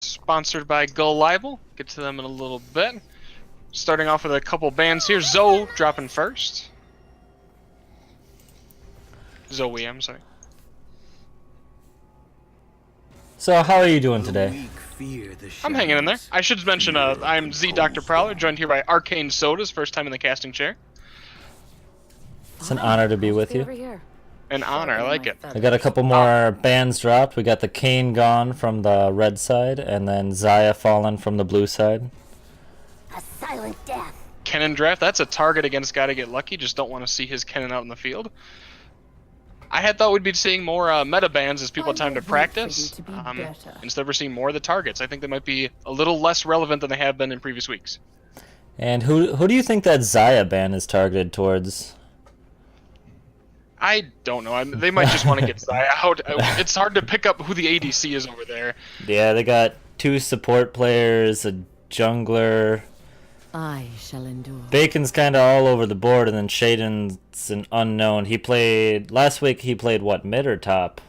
sponsored by Gull Libel. Get to them in a little bit. Starting off with a couple bands here. Zoe dropping first. Zoe, I'm sorry. So how are you doing today? I'm hanging in there. I should mention I'm Z Dr. Prowler, joined here by Arcane Sodas, first time in the casting chair. It's an honor to be with you. An honor, I like it. I got a couple more bands dropped. We got the Kane gone from the red side, and then Zaya fallen from the blue side. A silent death. Kennen draft, that's a target against Gotta Get Lucky, just don't want to see his Kennen out in the field. I had thought we'd be seeing more meta bans as people had time to practice. Instead we're seeing more of the targets. I think they might be a little less relevant than they have been in previous weeks. And who do you think that Zaya ban is targeted towards? I don't know. They might just want to get Zaya out. It's hard to pick up who the ADC is over there. Yeah, they got 2 support players, a jungler. I shall endure. Bacon's kind of all over the board, and then Shaden's an unknown. Last week he played what, mid or top?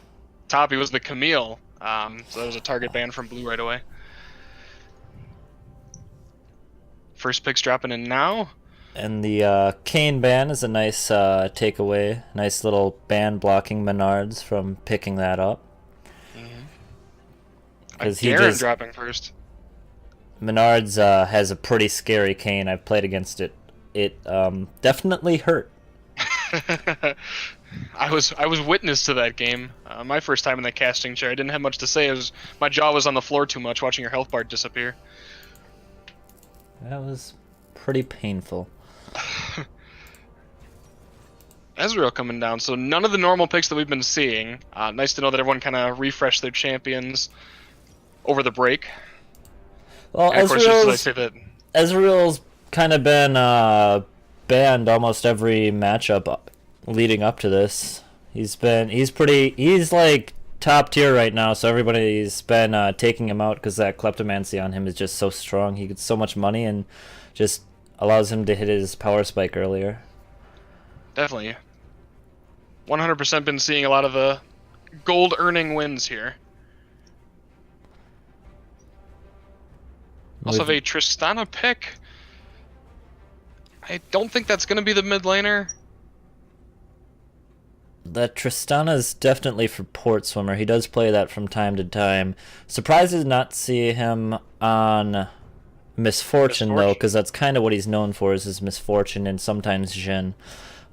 Top, he was the Camille. So that was a target ban from blue right away. First picks dropping in now. And the Kane ban is a nice takeaway. Nice little ban blocking Menards from picking that up. Garen dropping first. Menards has a pretty scary Kane. I've played against it. It definitely hurt. I was witness to that game. My first time in the casting chair. I didn't have much to say. My jaw was on the floor too much watching your health bar disappear. That was pretty painful. Ezreal coming down, so none of the normal picks that we've been seeing. Nice to know that everyone kind of refreshed their champions over the break. Well, Ezreal's kind of been banned almost every matchup leading up to this. He's like top tier right now, so everybody's been taking him out because that kleptomancy on him is just so strong. He gets so much money and just allows him to hit his power spike earlier. Definitely. 100% been seeing a lot of the gold earning wins here. Also have a Tristana pick. I don't think that's going to be the mid laner. That Tristana is definitely for Port Swimmer. He does play that from time to time. Surprised to not see him on Misfortune, though, because that's kind of what he's known for, is his Misfortune and sometimes Jhin.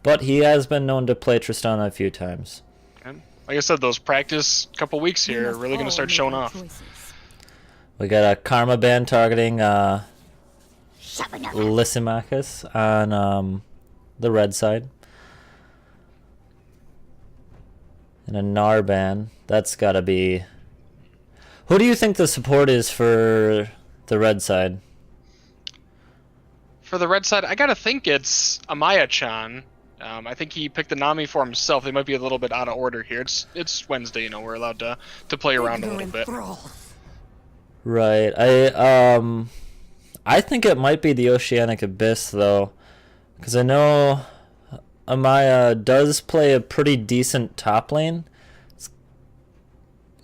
But he has been known to play Tristana a few times. And like I said, those practice couple weeks here are really going to start showing off. We got a Karma ban targeting Lysimachus on the red side. And a Gnar ban. That's got to be... Who do you think the support is for the red side? For the red side, I gotta think it's Amaya-chan. I think he picked the Nami for himself. They might be a little bit out of order here. It's Wednesday, you know, we're allowed to play around a little bit. Right. I think it might be the Oceanic Abyss, though, because I know Amaya does play a pretty decent top lane,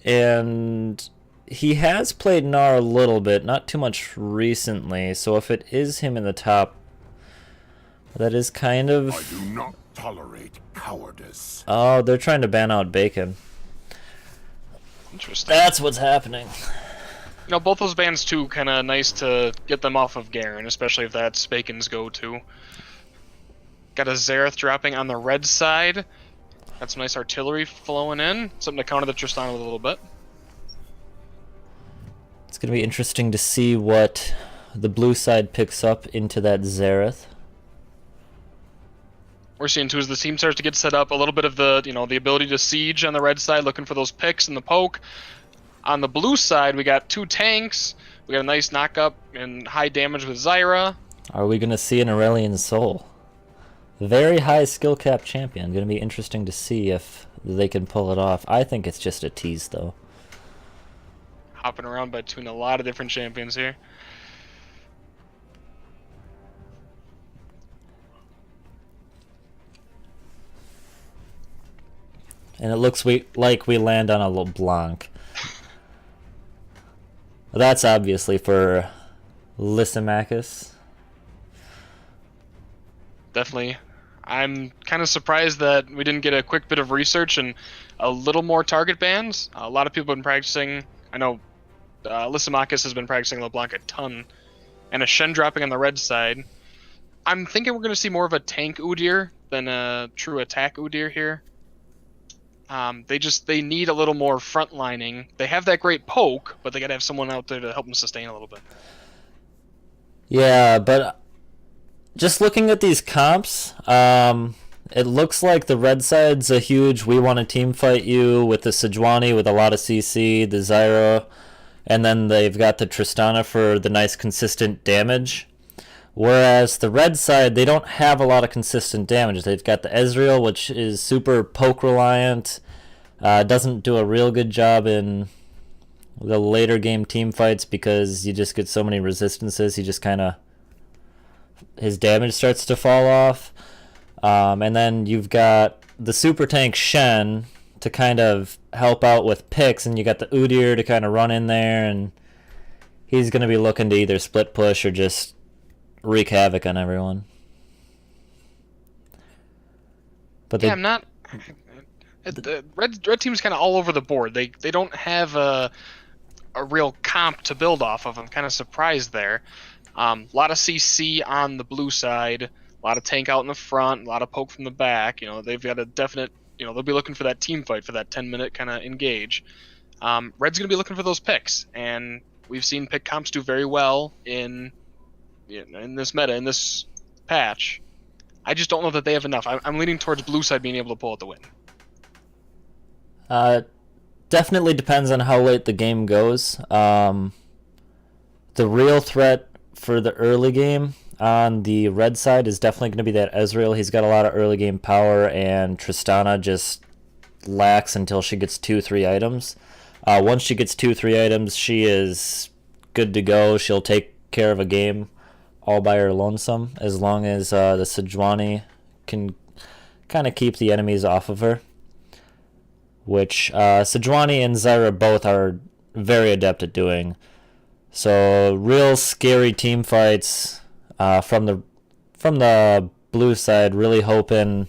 and he has played Gnar a little bit, not too much recently, so if it is him in the top, that is kind of... I do not tolerate cowardice. Oh, they're trying to ban out Bacon. Interesting. That's what's happening. You know, both those bans, too, kind of nice to get them off of Garen, especially if that's Bacon's go-to. Got a Xerath dropping on the red side. Got some nice artillery flowing in. Something to counter the Tristana with a little bit. It's going to be interesting to see what the blue side picks up into that Xerath. We're seeing, too, as the team starts to get set up, a little bit of the, you know, the ability to siege on the red side, looking for those picks and the poke. On the blue side, we got 2 tanks. We got a nice knock-up and high damage with Zyra. Are we going to see an Aurelion Soul? Very high skill cap champion. Going to be interesting to see if they can pull it off. I think it's just a tease, though. Hopping around between a lot of different champions here. And it looks like we land on a LeBlanc. That's obviously for Lysimachus. Definitely. I'm kind of surprised that we didn't get a quick bit of research and a little more target bans. A lot of people have been practicing. I know Lysimachus has been practicing LeBlanc a ton, and a Shen dropping on the red side. I'm thinking we're going to see more of a tank Udyr than a true attack Udyr here. They need a little more frontlining. They have that great poke, but they got to have someone out there to help them sustain a little bit. Yeah, but just looking at these comps, it looks like the red side's a huge we want to team fight you with the Sejuani with a lot of CC, the Zyra, and then they've got the Tristana for the nice consistent damage. Whereas the red side, they don't have a lot of consistent damage. They've got the Ezreal, which is super poke reliant, doesn't do a real good job in the later game team fights because you just get so many resistances. He just kind of, his damage starts to fall off. And then you've got the super tank Shen to kind of help out with picks, and you got the Udyr to kind of run in there, and he's going to be looking to either split push or just wreak havoc on everyone. But yeah, I'm not. The red team's kind of all over the board. They don't have a real comp to build off of. I'm kind of surprised there. A lot of CC on the blue side, a lot of tank out in the front, a lot of poke from the back. You know, they've got a definite. You know, they'll be looking for that team fight for that 10-minute kind of engage. Red's gonna be looking for those picks, and we've seen pick comps do very well in this meta, in this patch. I just don't know that they have enough. I'm leaning towards blue side being able to pull out the win. Definitely depends on how late the game goes. The real threat for the early game on the red side is definitely going to be that Ezreal. He's got a lot of early game power, and Tristana just lacks until she gets 2-3 items. Once she gets 2-3 items, she is good to go. She'll take care of a game all by her lonesome, as long as the Sejuani can kind of keep the enemies off of her, which Sejuani and Zyra both are very adept at doing. So real scary team fights from the blue side, really hoping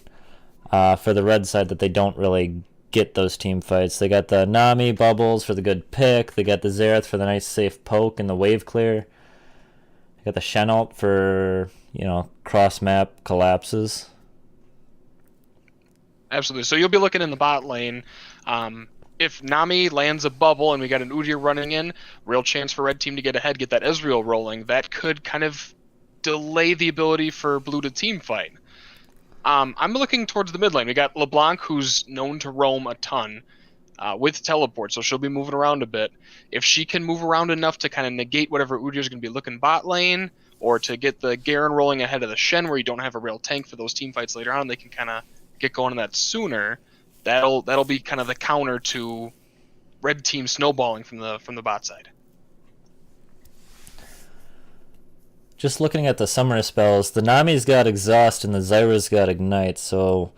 for the red side that they don't really get those team fights. They got the Nami bubbles for the good pick. They got the Xerath for the nice safe poke and the wave clear. Got the Shen ult for, cross map collapses. Absolutely. So you'll be looking in the bot lane. If Nami lands a bubble and we got an Udyr running in, real chance for red team to get ahead, get that Ezreal rolling. That could kind of delay the ability for blue to team fight. I'm looking towards the mid lane. We got LeBlanc, who's known to roam a ton. With teleport, so she'll be moving around a bit. If she can move around enough to kind of negate whatever Udyr's going to be looking bot lane, or to get the Garen rolling ahead of the Shen where you don't have a real tank for those team fights later on, they can kind of get going on that sooner. That'll be kind of the counter to red team snowballing from the bot side. Just looking at the summoner spells, the Nami's got Exhaust and the Zyra's got Ignite, so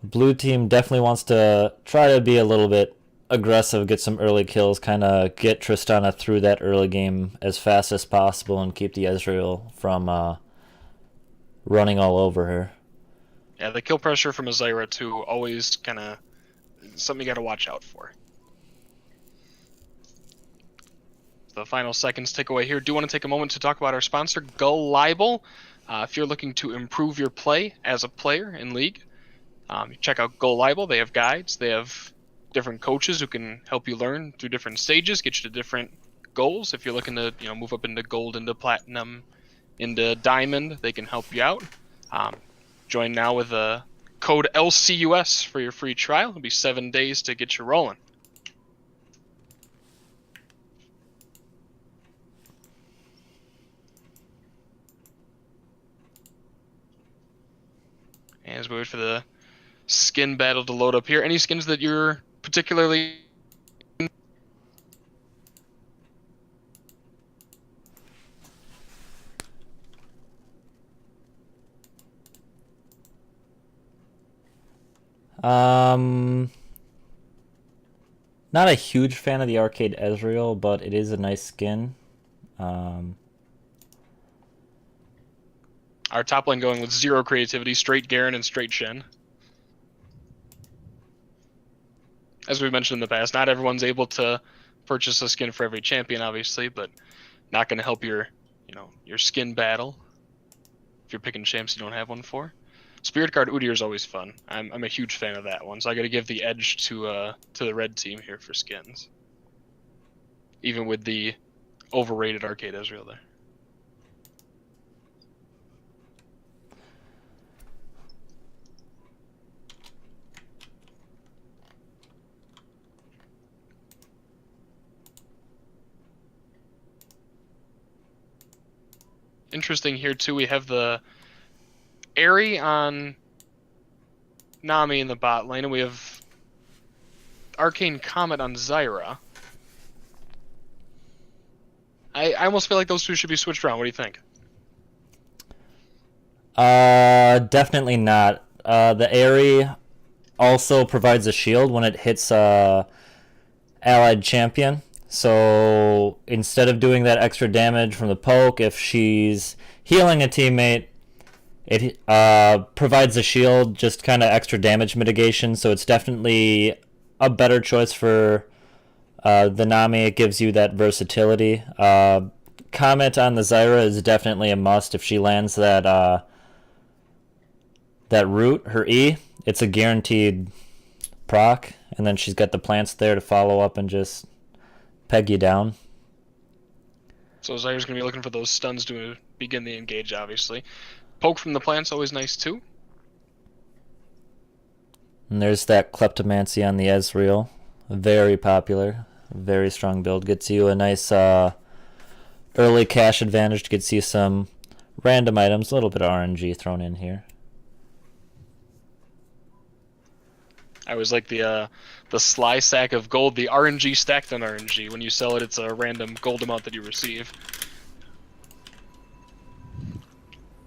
blue team definitely wants to try to be a little bit aggressive, get some early kills, kind of get Tristana through that early game as fast as possible and keep the Ezreal from running all over her. Yeah, the kill pressure from a Zyra too, always kind of something you got to watch out for. The final seconds tick away here. Do want to take a moment to talk about our sponsor, Gullible. If you're looking to improve your play as a player in League, check out Gullible. They have guides. They have different coaches who can help you learn through different stages, get you to different goals. If you're looking to move up into gold, into platinum, into diamond, they can help you out. Join now with a code LCUS for your free trial. It'll be 7 days to get you rolling. And as we wait for the skin battle to load up here, any skins that you're particularly Not a huge fan of the Arcade Ezreal, but it is a nice skin. Our top lane going with 0 creativity, straight Garen and straight Shen. As we've mentioned in the past, not everyone's able to purchase a skin for every champion, obviously, but not going to help your, your skin battle if you're picking champs you don't have one for. Spirit Guard Udyr is always fun. I'm a huge fan of that one, so I got to give the edge to the red team here for skins, even with the overrated Arcade Ezreal there. Interesting here too, we have the Aerie on Nami in the bot lane, and we have Arcane Comet on Zyra. I almost feel like those two should be switched around. What do you think? Definitely not. The Aerie also provides a shield when it hits allied champion. So instead of doing that extra damage from the poke, if she's healing a teammate, it provides a shield, just kind of extra damage mitigation. So it's definitely a better choice for the Nami. It gives you that versatility. Comment on the Zyra is definitely a must. If she lands that root, her E, it's a guaranteed proc, and then she's got the plants there to follow up and just peg you down. So Zyra's going to be looking for those stuns to begin the engage, obviously. Poke from the plant's always nice, too. And there's that Kleptomancy on the Ezreal. Very popular. Very strong build. Gets you a nice early cash advantage. Gets you some random items. A little bit of RNG thrown in here. I always like the sly sack of gold, the RNG stacked on RNG. When you sell it, it's a random gold amount that you receive.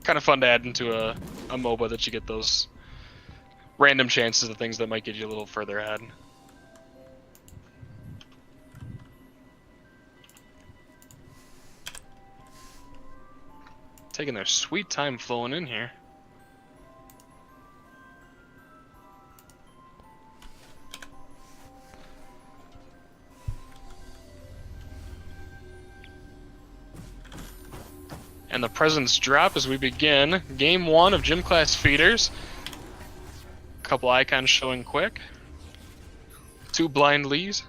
Kind of fun to add into a MOBA that you get those random chances of things that might get you a little further ahead. Taking their sweet time flowing in here. And the presents drop as we begin game 1 of Gym Class Feeders. A couple icons showing quick. 2 blind Lees.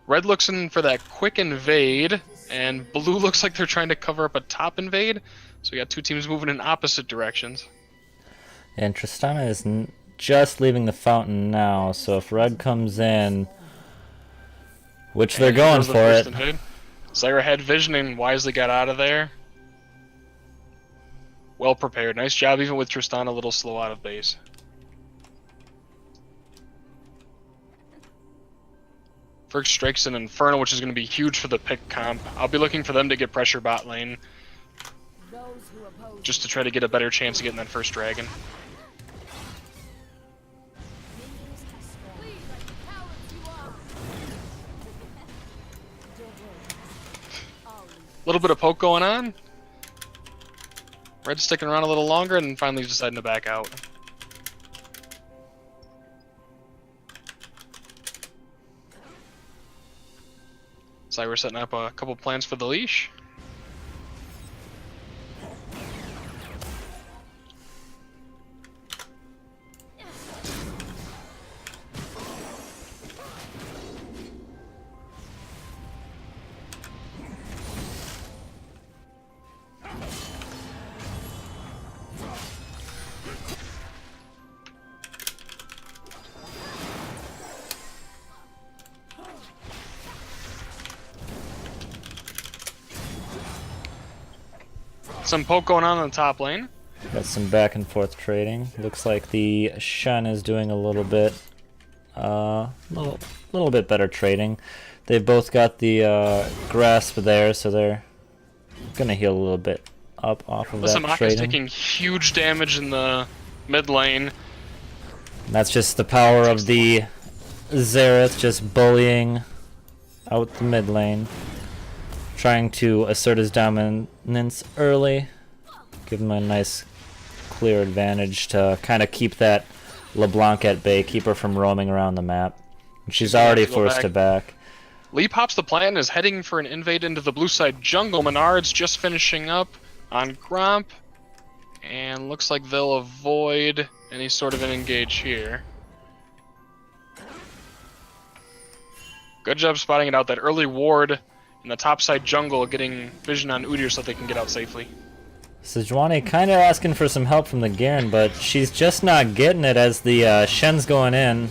Red looks in for that quick invade, and blue looks like they're trying to cover up a top invade. So we got 2 teams moving in opposite directions. And Tristana is just leaving the fountain now, so if red comes in, which they're going for it. Zyra had vision and wisely got out of there. Well prepared. Nice job, even with Tristana a little slow out of base. Ferg strikes an Inferno, which is going to be huge for the pick comp. I'll be looking for them to get pressure bot lane, just to try to get a better chance of getting that first dragon. A little bit of poke going on. Red's sticking around a little longer and then finally deciding to back out. So we're setting up a couple plans for the leash. Some poke going on the top lane. Got some back and forth trading. Looks like the Shen is doing a little bit better trading. They've both got the grasp there, so they're gonna heal a little bit up off of Listen, that Maka's trading. taking huge damage in the mid lane. That's just the power of the Xerath just bullying out the mid lane. Trying to assert his dominance early. Give him a nice clear advantage to kind of keep that LeBlanc at bay, keep her from roaming around the map. She's already forced to back. Lee pops the plan, is heading for an invade into the blue side jungle. Menard's just finishing up on Gromp. And looks like they'll avoid any sort of an engage here. Good job spotting it out. That early ward in the top side jungle, getting vision on Udyr so they can get out safely. Sejuani kind of asking for some help from the Garen, but she's just not getting it as the Shen's going in.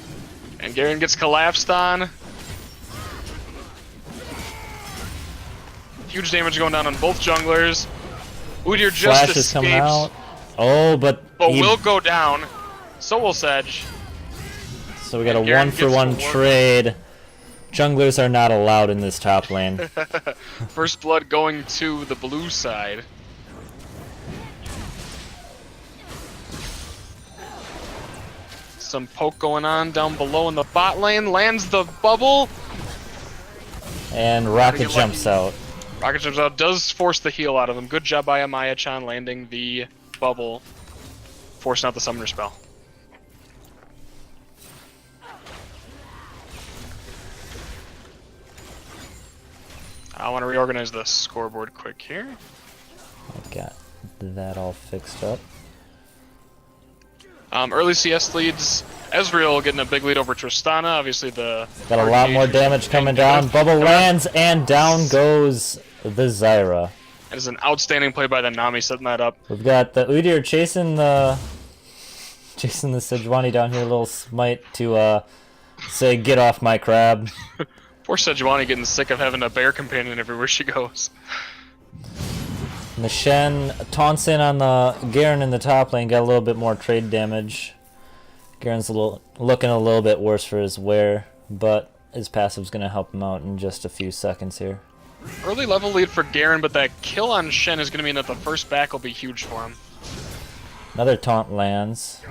And Garen gets collapsed on. Huge damage going down on both junglers. Udyr just Flash escapes. is coming out. Oh, but he- will go down. So will Sedge. So we got a And Garen 1-for-1 gets the trade. Junglers are not allowed in this top lane. First blood going to the blue side. Some poke going on down below in the bot lane. Lands the bubble. And Rocket Pretty jumps lucky. out. Rocket jumps out. Does force the heal out of him. Good job by Amaya-chan landing the bubble. Forcing out the summoner spell. I want to reorganize the scoreboard quick here. I got that all fixed up. Early CS leads. Ezreal getting a big lead over Tristana. Obviously, the Got a lot more damage coming down. Bubble lands, and down goes the Zyra. It is an outstanding play by the Nami setting that up. We've got the Udyr chasing the Sejuani down here. A little smite to say, "Get off my crab." Poor Sejuani getting sick of having a bear companion everywhere she goes. And the Shen taunts in on the Garen in the top lane. Got a little bit more trade damage. Garen's looking a little bit worse for his wear, but his passive's going to help him out in just a few seconds here. Early level lead for Garen, but that kill on Shen is going to mean that the first back will be huge for him. Another taunt lands.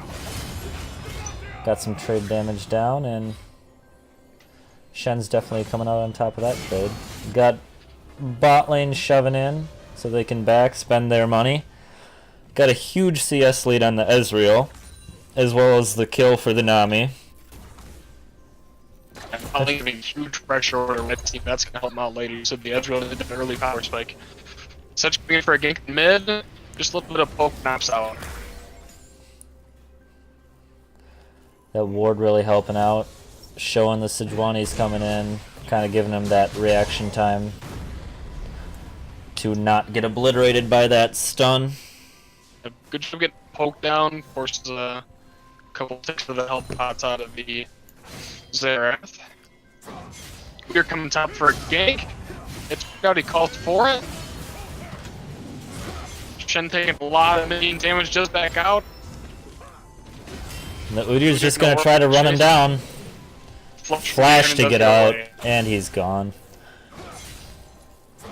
Got some trade damage down, and Shen's definitely coming out on top of that trade. Got bot lane shoving in so they can back, spend their money. Got a huge CS lead on the Ezreal, as well as the kill for the Nami. And probably giving huge pressure over the red team. That's going to help him out later. You said the Ezreal did an early power spike. Such going for a gank in mid. Just a little bit of poke knocks out. That ward really helping out, showing the Sejuani's coming in, kind of giving him that reaction time to not get obliterated by that stun. Good job getting poked down. Forces a couple ticks of the health pots out of the Xerath. We're coming top for a gank. It's out, he calls for it. Shen taking a lot of minion damage, just back out. And the Udyr's just going to try to run him down. Flash to get out, and he's gone. It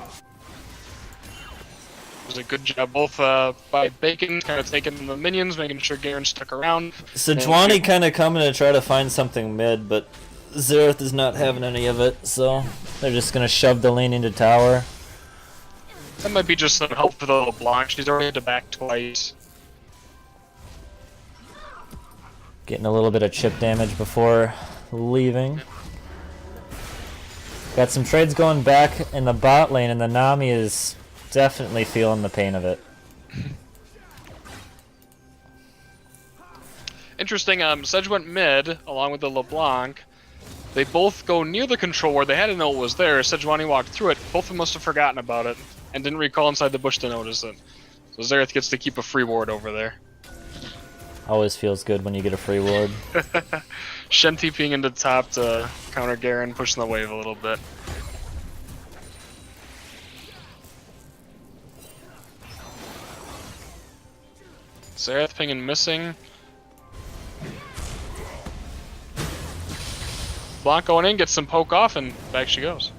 was a good job both by Bacon, kind of taking the minions, making sure Garen stuck around. Sejuani kind of coming to try to find something mid, but Xerath is not having any of it, so they're just going to shove the lane into tower. That might be just some help for the little block. She's already had to back twice. Getting a little bit of chip damage before leaving. Got some trades going back in the bot lane, and the Nami is definitely feeling the pain of it. Interesting, Sedge went mid, along with the LeBlanc. They both go near the control where they had to know it was there. Sejuani walked through it. Both of them must have forgotten about it, and didn't recall inside the bush to notice it. So Xerath gets to keep a free ward over there. Always feels good when you get a free ward. Shen TPing into top to counter Garen, pushing the wave a little bit. Xerath pinging missing. Blanc going in, gets some poke off, and back she goes.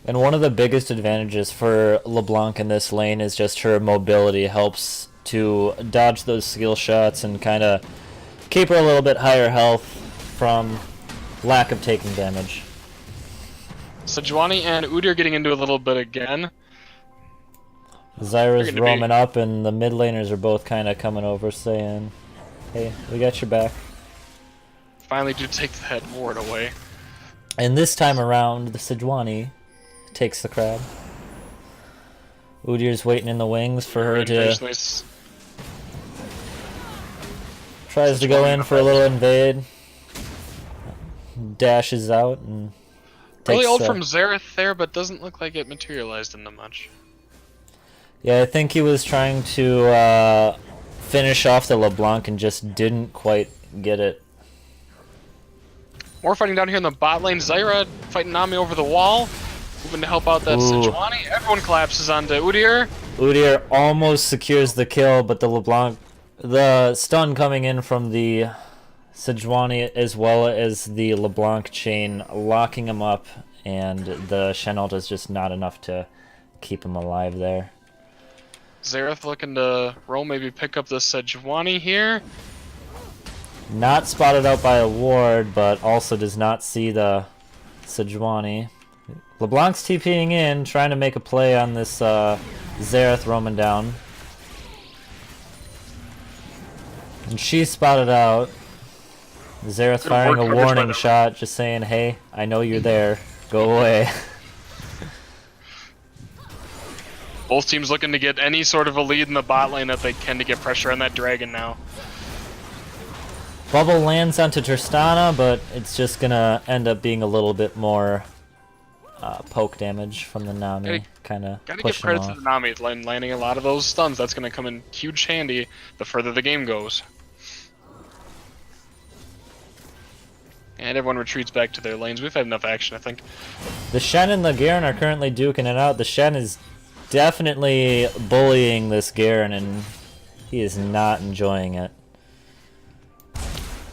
And one of the biggest advantages for LeBlanc in this lane is just her mobility helps to dodge those skill shots and kind of keep her a little bit higher health from lack of taking damage. Sejuani and Udyr getting into a little bit again. Zyra's roaming up, and the mid laners are both kind of coming over saying, hey, we got your back. Finally do take that ward away. And this time around, the Sejuani takes the crab. Udyr's waiting in the wings for her to... Tries to go in for a little invade. Dashes out and... Really old from Xerath there, but doesn't look like it materialized into much. Yeah, I think he was trying to finish off the LeBlanc and just didn't quite get it. More fighting down here in the bot lane. Zyra fighting Nami over the wall. Moving to help out that Sejuani. Everyone collapses onto Udyr. Udyr almost secures the kill, but the LeBlanc... The stun coming in from the Sejuani as well as the LeBlanc chain locking him up, and the Shen ult is just not enough to keep him alive there. Xerath looking to roll, maybe pick up the Sejuani here. Not spotted out by a ward, but also does not see the Sejuani. LeBlanc's TPing in, trying to make a play on this Xerath roaming down. And she's spotted out. Xerath firing a warning shot, just saying, hey, I know you're there. Go away. Both teams looking to get any sort of a lead in the bot lane that they can to get pressure on that dragon now. Bubble lands onto Tristana, but it's just gonna end up being a little bit more poke damage from the Nami, kind of Gotta give credit to the Nami, landing a lot of those stuns. That's gonna come in huge handy the further the game goes. And everyone retreats back to their lanes. We've had enough action, I think. The Shen and the Garen are currently duking it out. The Shen is definitely bullying this Garen, and he is not enjoying it.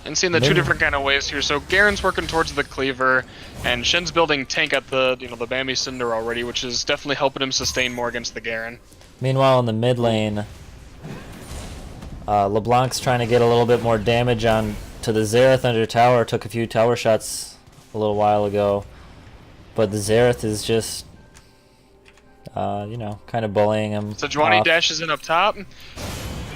And seeing the two different kind of ways here. So Garen's working towards the cleaver, and Shen's building tank at the the Bambi Cinder already, which is definitely helping him sustain more against the Garen. Meanwhile, in the mid lane, LeBlanc's trying to get a little bit more damage on to the Xerath under tower. Took a few tower shots a little while ago, but the Xerath is just kind of bullying him. Sejuani dashes in up top,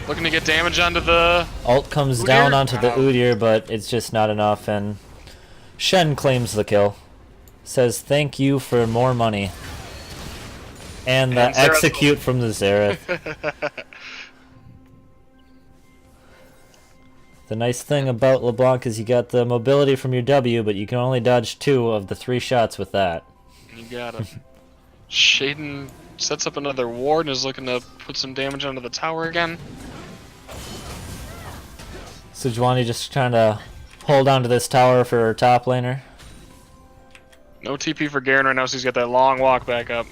looking to get damage onto the ult comes Udyr. down onto the Udyr, but it's just not enough, and Shen claims the kill. Says thank you for more money. And the execute from the Xerath. The nice thing about LeBlanc is you got the mobility from your W, but you can only dodge 2 of the 3 shots with that. You got it. Shaden sets up another ward and is looking to put some damage onto the tower again. Sejuani just trying to hold on to this tower for her top laner. No TP for Garen right now, so he's got that long walk back up.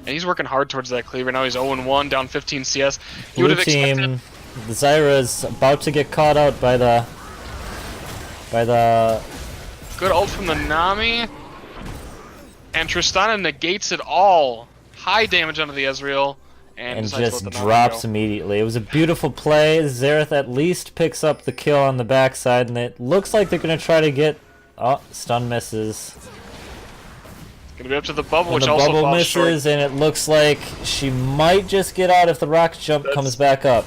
And he's working hard towards that cleaver. Now he's 0-1, down 15 CS. You would have expected... The Zyra's about to get caught out by the... Good ult from the Nami. And Tristana negates it all. High damage onto the Ezreal. And just drops immediately. It was a beautiful play. Xerath at least picks up the kill on the backside, and it looks like they're going to try to get... Oh, stun misses. It's going to be up to the bubble, which the also bubble falls misses, short. and it looks like she might just get out if the rock jump comes back up.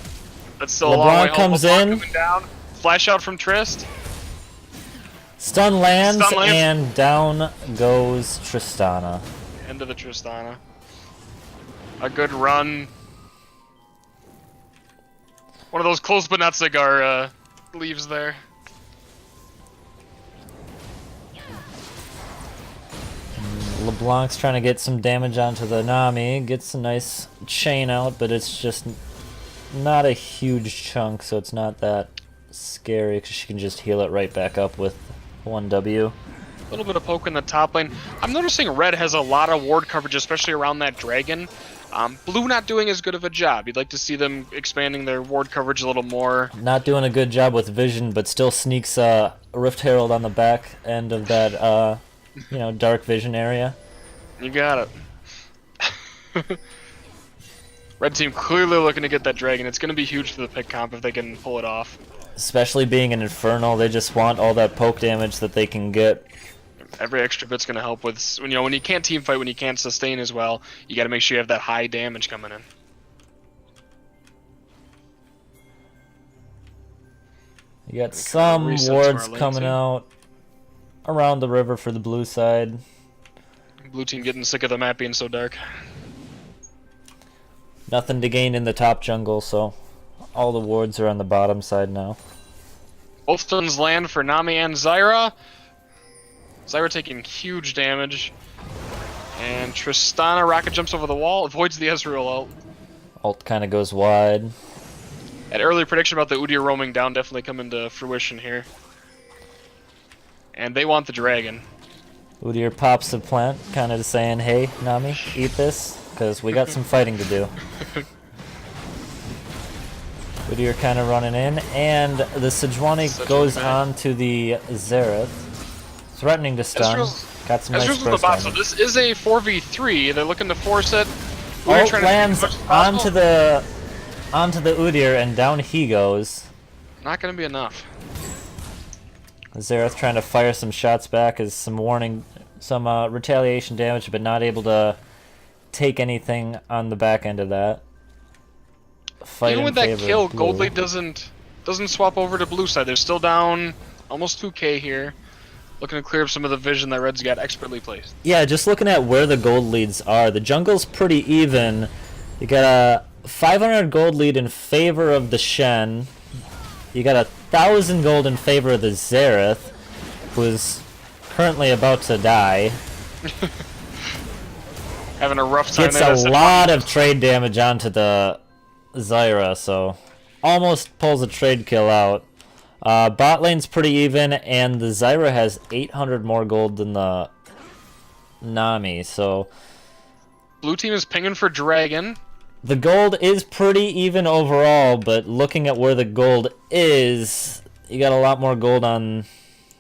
That's still a long way home. Comes in. Down. Flash out from Trist. Stun lands, and down goes Tristana. End of the Tristana. A good run. One of those close but not cigar leaves there. LeBlanc's trying to get some damage onto the Nami. Gets a nice chain out, but it's just not a huge chunk, so it's not that scary because she can just heal it right back up with 1W. A little bit of poke in the top lane. I'm noticing Red has a lot of ward coverage, especially around that dragon. Blue not doing as good of a job. You'd like to see them expanding their ward coverage a little more. Not doing a good job with vision, but still sneaks a Rift Herald on the back end of that you know, dark vision area. You got it. Red team clearly looking to get that dragon. It's going to be huge for the pick comp if they can pull it off. Especially being an Infernal, they just want all that poke damage that they can get. Every extra bit's going to help with, you know, when you can't team fight, when you can't sustain as well, you got to make sure you have that high damage coming in. You got some reset to wards our lane coming too. out around the river for the blue side. Blue team getting sick of the map being so dark. Nothing to gain in the top jungle, so all the wards are on the bottom side now. Both stuns land for Nami and Zyra. Zyra taking huge damage. And Tristana rocket jumps over the wall, avoids the Ezreal ult. Ult kind of goes wide. That early prediction about the Udyr roaming down definitely coming to fruition here. And they want the dragon. Udyr pops the plant, kind of saying, hey, Nami, eat this, because we got some fighting to do. Udyr kind of running in, and the Sejuani Such a goes bad- on to the Xerath, threatening to stun. Ezreal's- Got some nice Ezreal's on the burst bot, so damage. this is a 4v3. They're looking to force it. Udyr Ult trying to lands do as much as possible. onto the Udyr, and down he goes. Not going to be enough. Xerath trying to fire some shots back as some retaliation damage, but not able to take anything on the back end of that. Fight Even in with that favor of kill, blue. Gold Lead doesn't swap over to blue side. They're still down almost 2k here. Looking to clear up some of the vision that Red's got expertly placed. Yeah, just looking at where the gold leads are, the jungle's pretty even. You got a 500 gold lead in favor of the Shen. You got 1,000 gold in favor of the Xerath, who is currently about to die. Having a rough time Gets there. a That's lot of trade damage onto the Zyra, so almost pulls a trade kill out. Bot lane's pretty even, and the Zyra has 800 more gold than the Nami, so Blue team is pinging for dragon. the gold is pretty even overall, but looking at where the gold is, you got a lot more gold on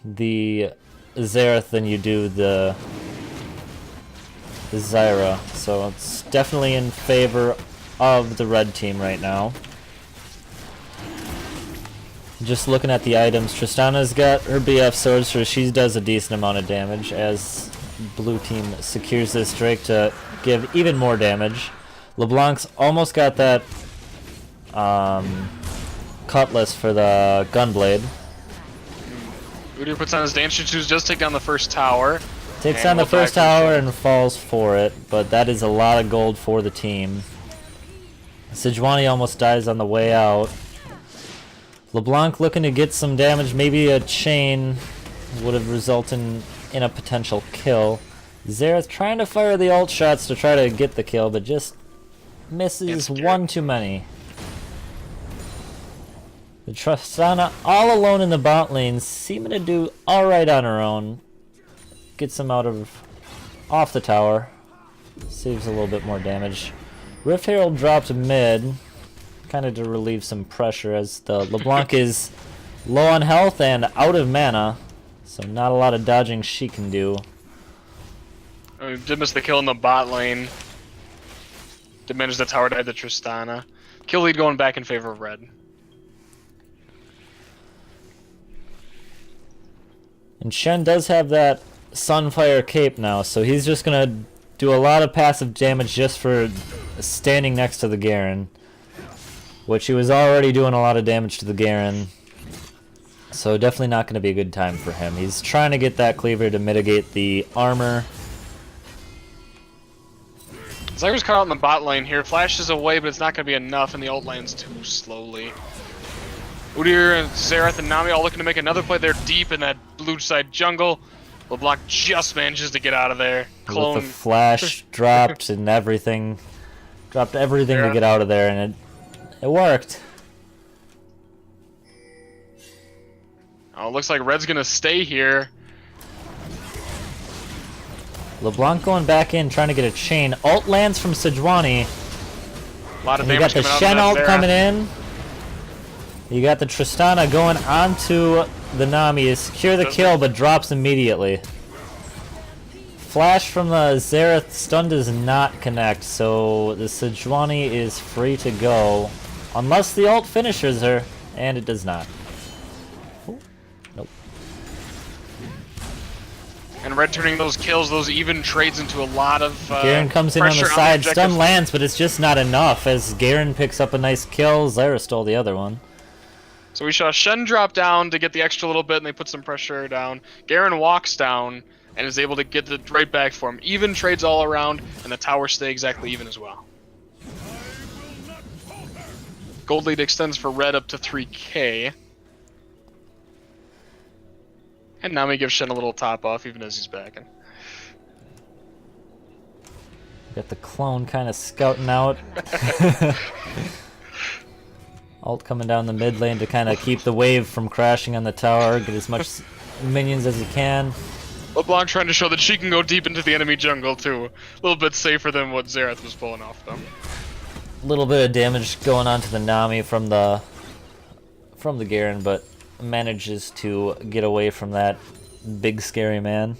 the Xerath than you do the Zyra, so it's definitely in favor of the red team right now. Just looking at the items, Tristana's got her BF sword, so she does a decent amount of damage as blue team secures this Drake to give even more damage. LeBlanc's almost got that cutlass for the gunblade. Udyr puts on his dance shoes, does take down the first tower. Takes And on the we'll first back tower into- and falls for it, but that is a lot of gold for the team. Sejuani almost dies on the way out. LeBlanc looking to get some damage, maybe a chain would have resulted in a potential kill. Xerath trying to fire the ult shots to try to get the kill, but just misses It's one too many. The Tristana all alone in the bot lane, seeming to do alright on her own. Gets him off the tower. Saves a little bit more damage. Rift Herald dropped mid, kind of to relieve some pressure as the LeBlanc is low on health and out of mana, so not a lot of dodging she can do. Did miss the kill in the bot lane. Did manage the tower dive to Tristana. Kill lead going back in favor of red. And Shen does have that Sunfire cape now, so he's just gonna do a lot of passive damage just for standing next to the Garen, which he was already doing a lot of damage to the Garen. So definitely not going to be a good time for him. He's trying to get that cleaver to mitigate the armor. Zyra's caught out in the bot lane here. Flashes away, but it's not going to be enough, and the ult lands too slowly. Udyr and Xerath and Nami all looking to make another play. They're deep in that blue side jungle. LeBlanc just manages to get out of there. Clone. With the flash dropped and everything. Dropped everything to Yeah. get out of there, and it worked. Oh, looks like red's going to stay here. LeBlanc going back in, trying to get a chain. Ult lands from Sejuani. A lot of And you got damage the coming out Shen of ult that coming in. You got the Tristana going onto the Nami to secure the kill, but drops immediately. flash from the Xerath stun does not connect, so the Sejuani is free to go. Unless the ult finishes her, and it does not. Ooh, nope. And Red turning those kills, those even trades into a lot of Garen comes in on the pressure side, objective. stun lands, but it's just not enough as Garen picks up a nice kill. Zyra stole the other one. So we saw Shen drop down to get the extra little bit, and they put some pressure down. Garen walks down and is able to get it right back for him. Even trades all around, and the towers stay exactly even as well. Gold lead extends for Red up to 3k. And now we give Shen a little top off, even as he's backing. Got the clone kind of scouting out. Ult coming down the mid lane to kind of keep the wave from crashing on the tower, get as much minions as he can. LeBlanc trying to show that she can go deep into the enemy jungle too. A little bit safer than what Xerath was pulling off though. A little bit of damage going on to the Nami from the Garen, but manages to get away from that big scary man.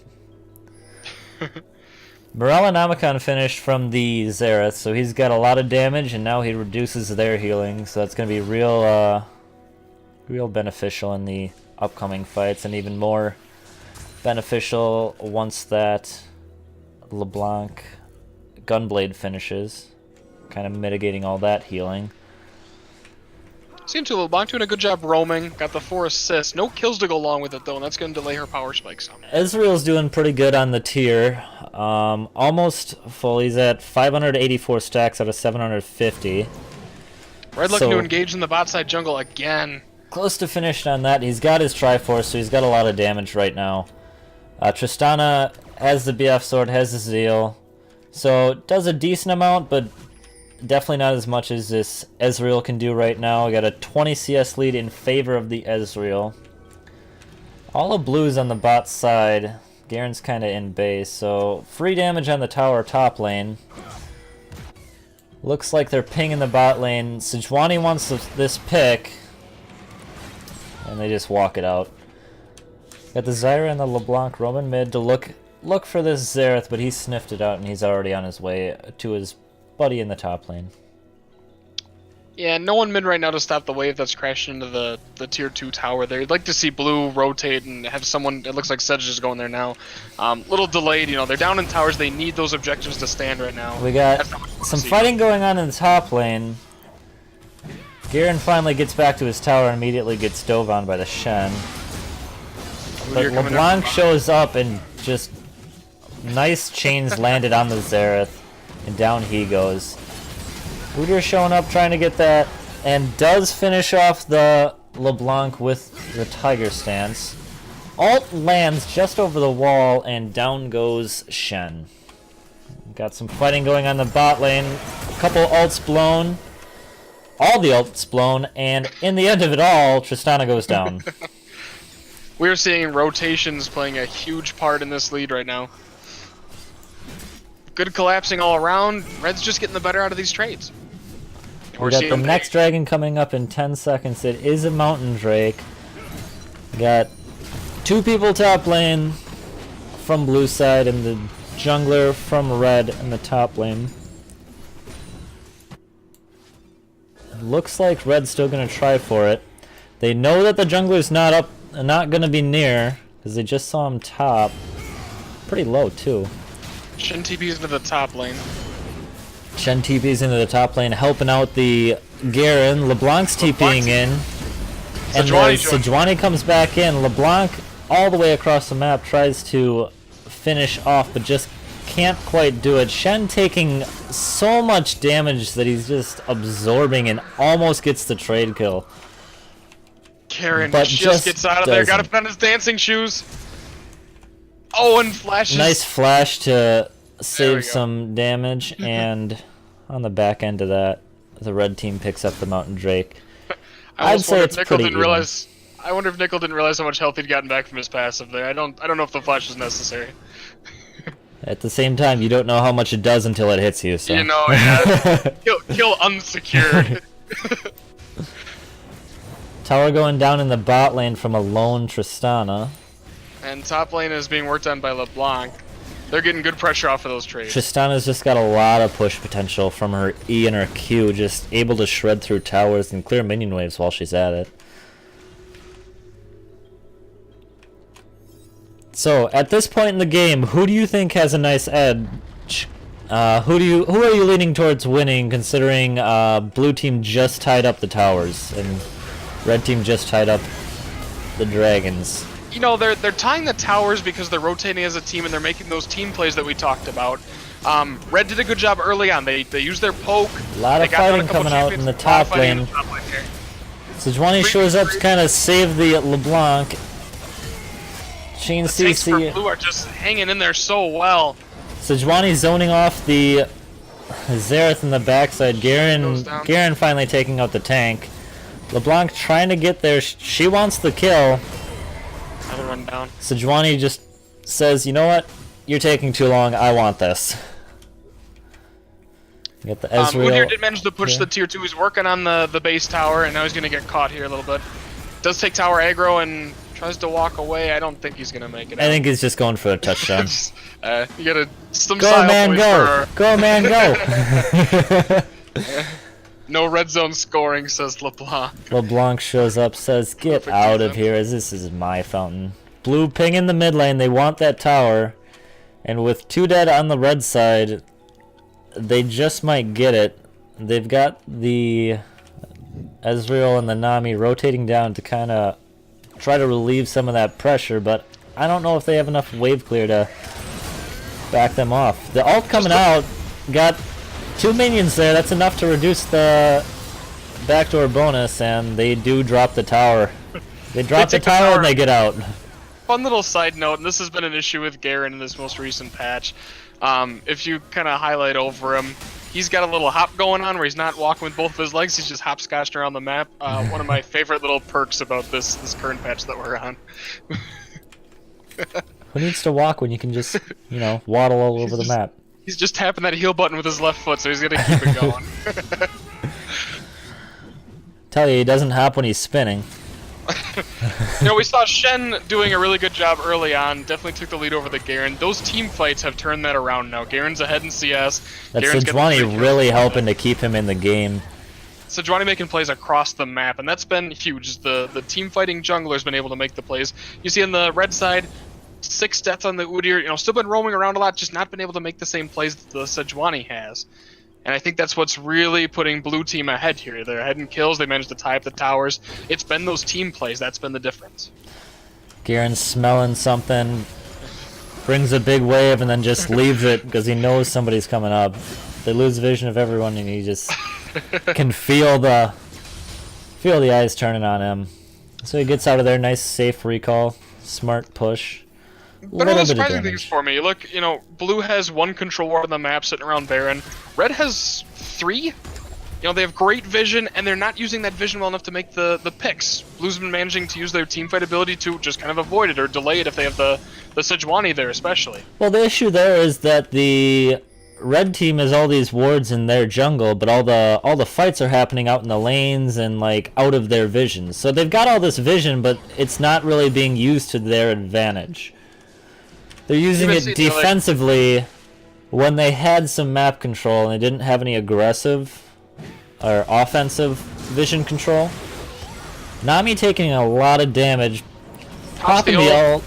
Morella Namicon finished from the Xerath, so he's got a lot of damage, and now he reduces their healing, so that's going to be real beneficial in the upcoming fights, and even more beneficial once that LeBlanc Gunblade finishes, kind of mitigating all that healing. Seems to LeBlanc doing a good job roaming, got the 4 assists, no kills to go along with it though, and that's going to delay her power spike some. Ezreal's doing pretty good on the tier. Almost full. He's at 584 stacks out of 750. Red looking to engage in the bot side jungle again. Close to finished on that. He's got his Triforce, so he's got a lot of damage right now. Tristana has the BF sword, has the Zeal, so does a decent amount, but definitely not as much as this Ezreal can do right now. We got a 20 CS lead in favor of the Ezreal. All the blues on the bot side. Garen's kind of in base, so free damage on the tower top lane. Looks like they're pinging the bot lane. Sejuani wants this pick, and they just walk it out. Got the Zyra and the LeBlanc roaming mid to look for this Xerath, but he sniffed it out and he's already on his way to his buddy in the top lane. Yeah, no one mid right now to stop the wave that's crashing into the tier 2 tower there. You'd like to see blue rotate and have someone, it looks like Sedge is going there now. Little delayed, you know, they're down in towers, they need those objectives to stand right now. We got some fighting going on in the top lane. Garen finally gets back to his tower and immediately gets dove on by the Shen. But LeBlanc shows up and just nice chains landed on the Xerath, and down he goes. Udyr showing up trying to get that, and does finish off the LeBlanc with the Tiger Stance. Ult lands just over the wall, and down goes Shen. Got some fighting going on the bot lane. A couple ults blown. All the ults blown, and in the end of it all, Tristana goes down. We're seeing rotations playing a huge part in this lead right now. Good collapsing all around. Red's just getting the better out of these trades. We got the next dragon coming up in 10 seconds. It is a Mountain Drake. We got 2 people top lane from blue side and the jungler from red in the top lane. Looks like red's still gonna try for it. They know that the jungler's not gonna be near because they just saw him top. Pretty low too. Shen TP's into the top lane. Shen TP's into the top lane, helping out the Garen. LeBlanc's TPing in. And then Sejuani comes back in. LeBlanc, all the way across the map, tries to finish off, but just can't quite do it. Shen taking so much damage that he's just absorbing and almost gets the trade kill. Garen just gets out of there. Gotta put on his dancing shoes. Oh, and flashes. Nice flash to save some damage, and on the back end of that, the red team picks up the Mountain Drake. I'd say it's pretty even. I wonder if Nickel didn't realize how much health he'd gotten back from his passive there. I don't know if the flash is necessary. At the same time, you don't know how much it does until it hits you. So. You know, yeah. kill unsecured. Tower going down in the bot lane from a lone Tristana. And top lane is being worked on by LeBlanc. They're getting good pressure off of those trades. Tristana's just got a lot of push potential from her E and her Q, just able to shred through towers and clear minion waves while she's at it. So, at this point in the game, who do you think has a nice edge? Who are you leaning towards winning, considering blue team just tied up the towers and red team just tied up the dragons? You know, they're tying the towers because they're rotating as a team and they're making those team plays that we talked about. Red did a good job early on. They used their poke. A lot of fighting coming out in the top lane. Sejuani shows up to kind of save the LeBlanc. Chain Tanks for CC. blue are just hanging in there so well. Sejuani zoning off the Xerath in the backside. Garen finally taking out the tank. LeBlanc trying to get there. She wants the kill. Another run down. Sejuani just says, you know what? You're taking too long. I want this. You got the Ezreal. Udyr did manage to push the tier 2. He's working on the base tower, and now he's going to get caught here a little bit. Does take tower aggro and tries to walk away. I don't think he's going to make it. I think he's just going for a touchdown. You got to some go, man, go! Go, man, go! No red zone scoring, says LeBlanc. LeBlanc shows up, says, get Perfect out season. of here, as this is my fountain. Blue ping in the mid lane, they want that tower. And with 2 dead on the red side, they just might get it. They've got the Ezreal and the Nami rotating down to kind of try to relieve some of that pressure, but I don't know if they have enough wave clear to back them off. The ult coming out, got 2 minions there, that's enough to reduce the backdoor bonus, and they do drop the tower. They drop the tower and they get out. Fun little side note, and this has been an issue with Garen in this most recent patch. If you kind of highlight over him, he's got a little hop going on where he's not walking with both of his legs, he's just hopscotched around the map. One of my favorite little perks about this current patch that we're on. Who needs to walk when you can just, you know, waddle all over the map? He's just tapping that heal button with his left foot, so he's gonna keep it going. Tell you, he doesn't hop when he's spinning. You know, we saw Shen doing a really good job early on, definitely took the lead over the Garen. Those team fights have turned that around now. Garen's ahead in CS. That's Sejuani really helping to keep him in the game. Sejuani making plays across the map, and that's been huge. The team fighting jungler's been able to make the plays. You see on the red side, 6 deaths on the Udyr, you know, still been roaming around a lot, just not been able to make the same plays that the Sejuani has. And I think that's what's really putting blue team ahead here. They're ahead in kills, they managed to tie up the towers. It's been those team plays, that's been the difference. Garen's smelling something, brings a big wave and then just leaves it because he knows somebody's coming up. They lose vision of everyone and he just can feel the eyes turning on him. So he gets out of there, nice safe recall, smart push. But one of the surprising things for me, look, you know, blue has 1 control ward on the map sitting around Baron. Red has 3. You know, they have great vision, and they're not using that vision well enough to make the picks. Blue's been managing to use their teamfight ability to just kind of avoid it or delay it if they have the Sejuani there, especially. Well, the issue there is that the red team has all these wards in their jungle, but all the fights are happening out in the lanes and like out of their vision. So they've got all this vision, but it's not really being used to their advantage. They're using it defensively when they had some map control and they didn't have any aggressive or offensive vision control. Nami taking a lot of damage. Popping the ult.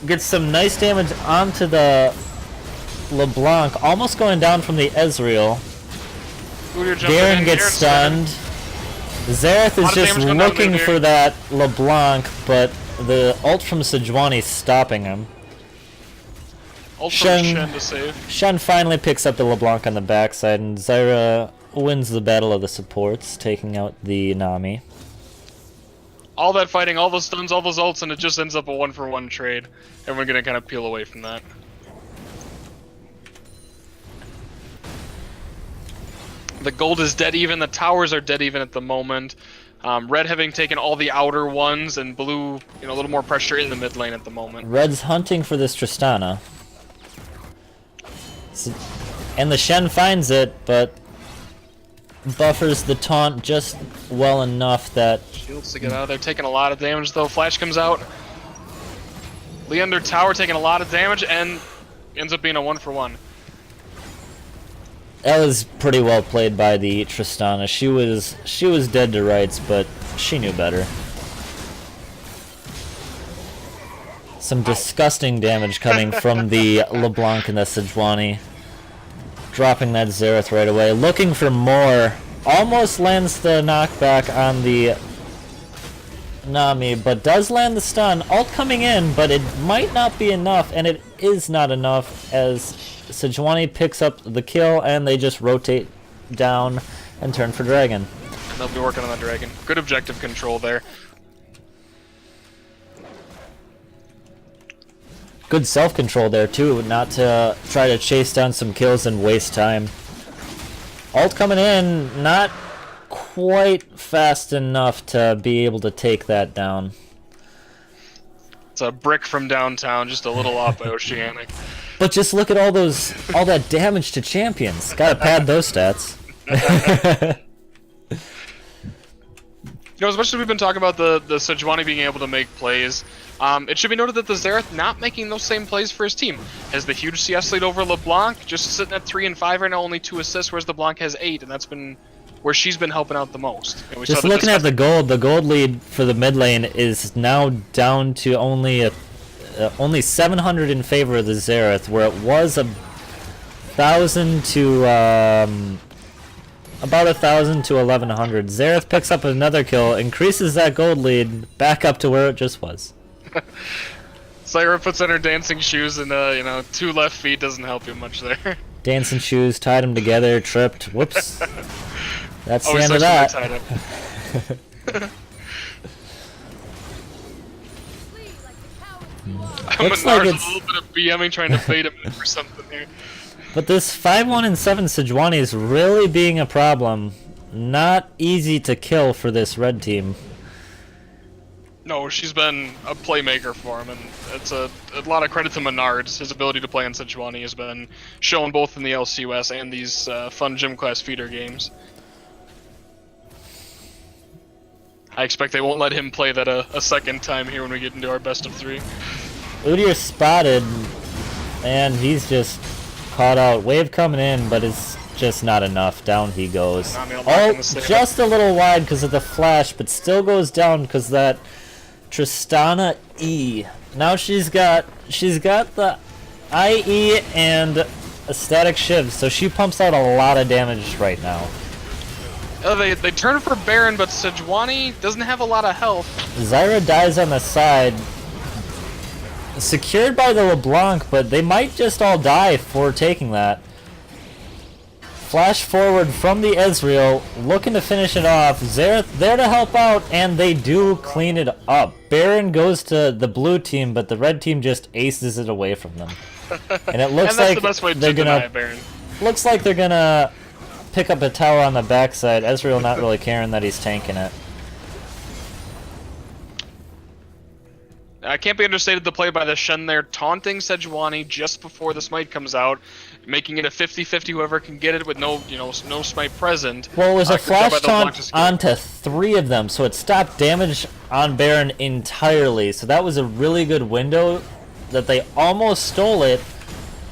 Gets some nice damage onto the LeBlanc, almost going down from the Ezreal. Garen gets stunned. Xerath is just looking for that LeBlanc, but the ult from Sejuani is stopping him. Shen finally picks up the LeBlanc on the backside, and Zyra wins the battle of the supports, taking out the Nami. All that fighting, all those stuns, all those ults, and it just ends up a 1-for-1 trade. Everyone's gonna kind of peel away from that. The gold is dead even, the towers are dead even at the moment. Red having taken all the outer ones, and blue, you know, a little more pressure in the mid lane at the moment. Red's hunting for this Tristana. And the Shen finds it, but buffers the taunt just well enough that... Shields to get out of there, taking a lot of damage though. Flash comes out. Leander Tower taking a lot of damage, and ends up being a 1-for-1. That was pretty well played by the Tristana. She was dead to rights, but she knew better. Some disgusting damage coming from the LeBlanc and the Sejuani. Dropping that Xerath right away. Looking for more. Almost lands the knockback on the Nami, but does land the stun. Ult coming in, but it might not be enough, and it is not enough as Sejuani picks up the kill, and they just rotate down and turn for Dragon. And they'll be working on the Dragon. Good objective control there. Good self-control there too, not to try to chase down some kills and waste time. Ult coming in, not quite fast enough to be able to take that down. It's a brick from downtown, just a little off by Oceanic. But just look at all that damage to champions. Gotta pad those stats. You know, as much as we've been talking about the Sejuani being able to make plays, it should be noted that the Xerath not making those same plays for his team. Has the huge CS lead over LeBlanc, just sitting at 3 and 5 right now, only 2 assists, whereas LeBlanc has 8, and that's been where she's been helping out the most. And we Just saw looking at the gold lead for the mid lane is now down to only 700 in favor of the Xerath, where it was 1,000 to about 1,000 to 1,100. Xerath picks up another kill, increases that gold lead back up to where it just was. Zyra puts on her dancing shoes and, you know, 2 left feet doesn't help you much there. Dancing shoes, tied them together, tripped. Whoops. That's the end of that. Looks like Menard's it's... a little bit of BMing trying to bait him or something here. But this 5-1 and 7 Sejuani is really being a problem. Not easy to kill for this red team. No, she's been a playmaker for him, and it's a lot of credit to Menards. His ability to play on Sejuani has been shown both in the LCUS and these fun gym class feeder games. I expect they won't let him play that a second time here when we get into our best of 3. Udyr spotted, and he's just caught out. Wave coming in, but it's just not enough. Down he goes. Oh, just a little wide because of the flash, but still goes down because that Tristana E. Now she's got the IE and a static shiv, so she pumps out a lot of damage right now. They turn for Baron, but Sejuani doesn't have a lot of health. Zyra dies on the side. Secured by the LeBlanc, but they might just all die for taking that. Flash forward from the Ezreal, looking to finish it off. Xerath there to help out, and they do clean it up. Baron goes to the blue team, but the red team just aces it away from them. And it looks like they're gonna. Looks like they're gonna pick up a tower on the backside. Ezreal not really caring that he's tanking it. Can't be understated the play by the Shen there, taunting Sejuani just before the smite comes out, making it a 50-50 whoever can get it with no smite present. Well, it was a flash taunt onto 3 of them, so it stopped damage on Baron entirely. So that was a really good window that they almost stole it,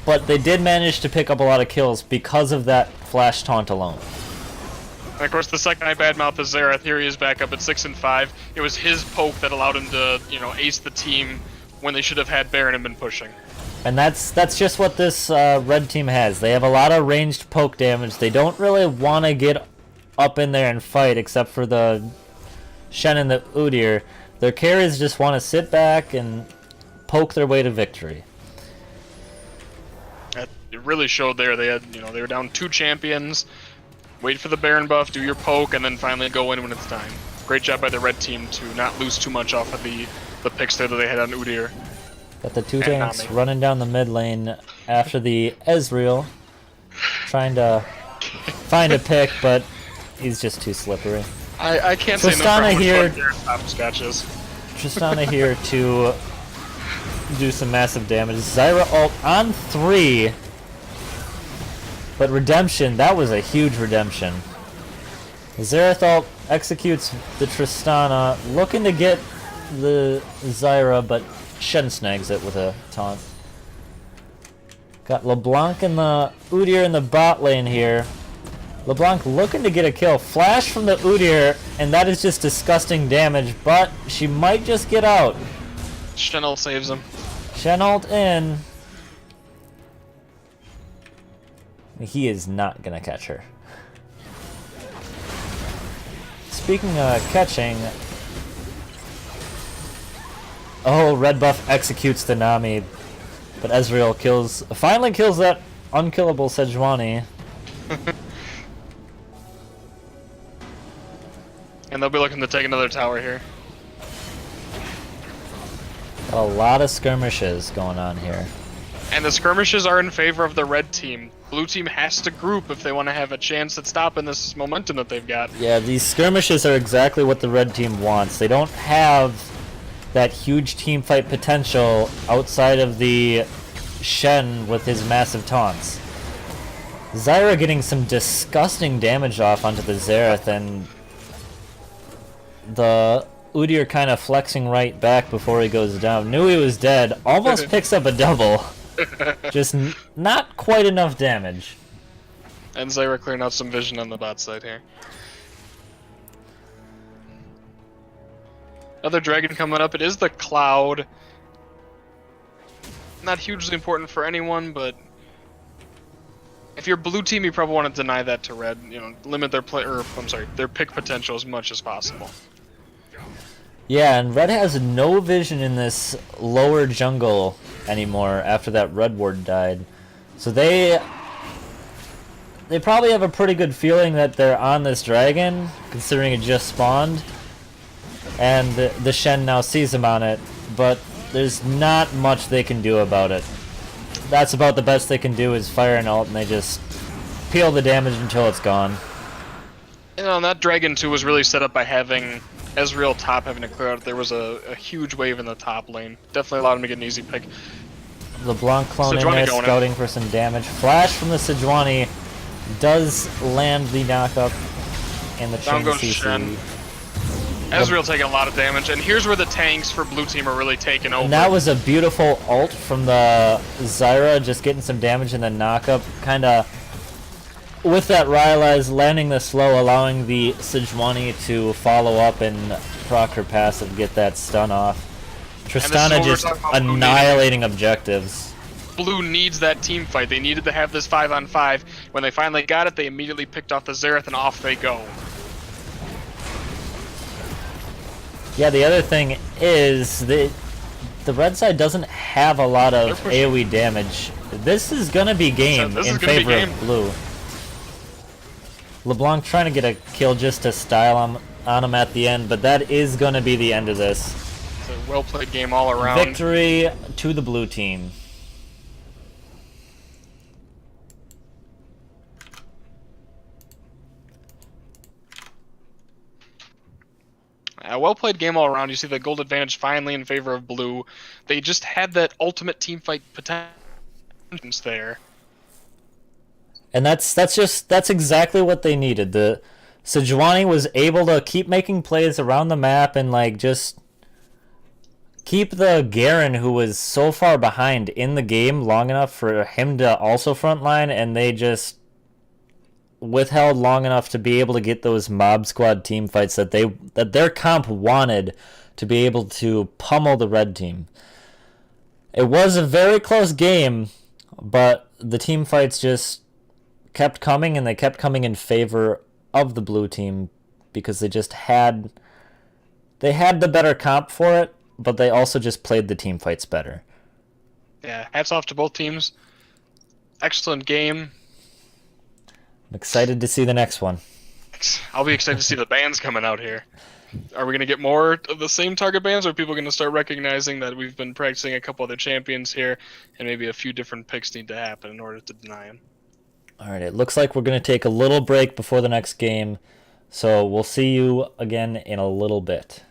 but they did manage to pick up a lot of kills because of that flash taunt alone. And of course, the second I badmouth the Xerath, here he is back up at 6 and 5. It was his poke that allowed him to, ace the team when they should have had Baron and been pushing. And that's just what this red team has. They have a lot of ranged poke damage. They don't really want to get up in there and fight, except for the Shen and the Udyr. Their carries just want to sit back and poke their way to victory. It really showed there. They had, they were down 2 champions. Wait for the Baron buff, do your poke, and then finally go in when it's time. Great job by the red team to not lose too much off of the picks there that they had on Udyr. Got the 2 tanks running down the mid lane after the Ezreal, trying to find a pick, but he's just too slippery. I can't say Tristana here. Tristana here to do some massive damage. Zyra ult on 3. But redemption, that was a huge redemption. Xerath ult executes the Tristana, looking to get the Zyra, but Shen snags it with a taunt. Got LeBlanc and the Udyr in the bot lane here. LeBlanc looking to get a kill. Flash from the Udyr, and that is just disgusting damage, but she might just get out. Shen saves him. Shen ult in. He is not gonna catch her. Speaking of catching... Oh, red buff executes the Nami, but Ezreal finally kills that unkillable Sejuani. And they'll be looking to take another tower here. Got a lot of skirmishes going on here. And the skirmishes are in favor of the red team. Blue team has to group if they want to have a chance at stopping this momentum that they've got. Yeah, these skirmishes are exactly what the red team wants. They don't have that huge team fight potential outside of the Shen with his massive taunts. Zyra getting some disgusting damage off onto the Xerath, and the Udyr kind of flexing right back before he goes down. Knew he was dead. Almost picks up a double. Just not quite enough damage. And Zyra clearing out some vision on the bot side here. Another dragon coming up. It is the Cloud. Not hugely important for anyone, but if you're blue team, you probably want to deny that to red. You know, limit their their pick potential as much as possible. Yeah, and red has no vision in this lower jungle anymore after that red ward died. So they probably have a pretty good feeling that they're on this dragon, considering it just spawned. And the Shen now sees him on it, but there's not much they can do about it. That's about the best they can do is fire an ult, and they just peel the damage until it's gone. You know, and that dragon too was really set up by having Ezreal top having to clear out. There was a huge wave in the top lane. Definitely allowed him to get an easy pick. LeBlanc cloning there, scouting for some damage. Flash from the Sejuani does land the knockup, and the Down goes CC. Shen. Ezreal taking a lot of damage, and here's where the tanks for blue team are really taking over. And that was a beautiful ult from the Zyra, just getting some damage and then knockup. Kind of, with that Rylai's landing the slow, allowing the Sejuani to follow up and proc her passive, get that stun off. Tristana just annihilating objectives. Blue needs that team fight. They needed to have this 5-on-5. When they finally got it, they immediately picked off the Xerath and off they go. Yeah, the other thing is the red side doesn't have a lot of AoE damage. This is gonna be game in favor of blue. LeBlanc trying to get a kill just to style on him at the end, but that is gonna be the end of this. It's a well-played game all around. Victory to the blue team. A well-played game all around. You see the gold advantage finally in favor of blue. They just had that ultimate team fight potential there. And that's exactly what they needed. The Sejuani was able to keep making plays around the map and like just keep the Garen, who was so far behind in the game, long enough for him to also frontline, and they just withheld long enough to be able to get those mob squad team fights that their comp wanted to be able to pummel the red team. It was a very close game, but the team fights just kept coming, and they kept coming in favor of the blue team because they had the better comp for it, but they also just played the team fights better. Yeah, hats off to both teams. Excellent game. I'm excited to see the next one. I'll be excited to see the bans coming out here. Are we going to get more of the same target bans, or are people going to start recognizing that we've been practicing a couple other champions here, and maybe a few different picks need to happen in order to deny them? Alright, it looks like we're going to take a little break before the next game, so we'll see you again in a little bit.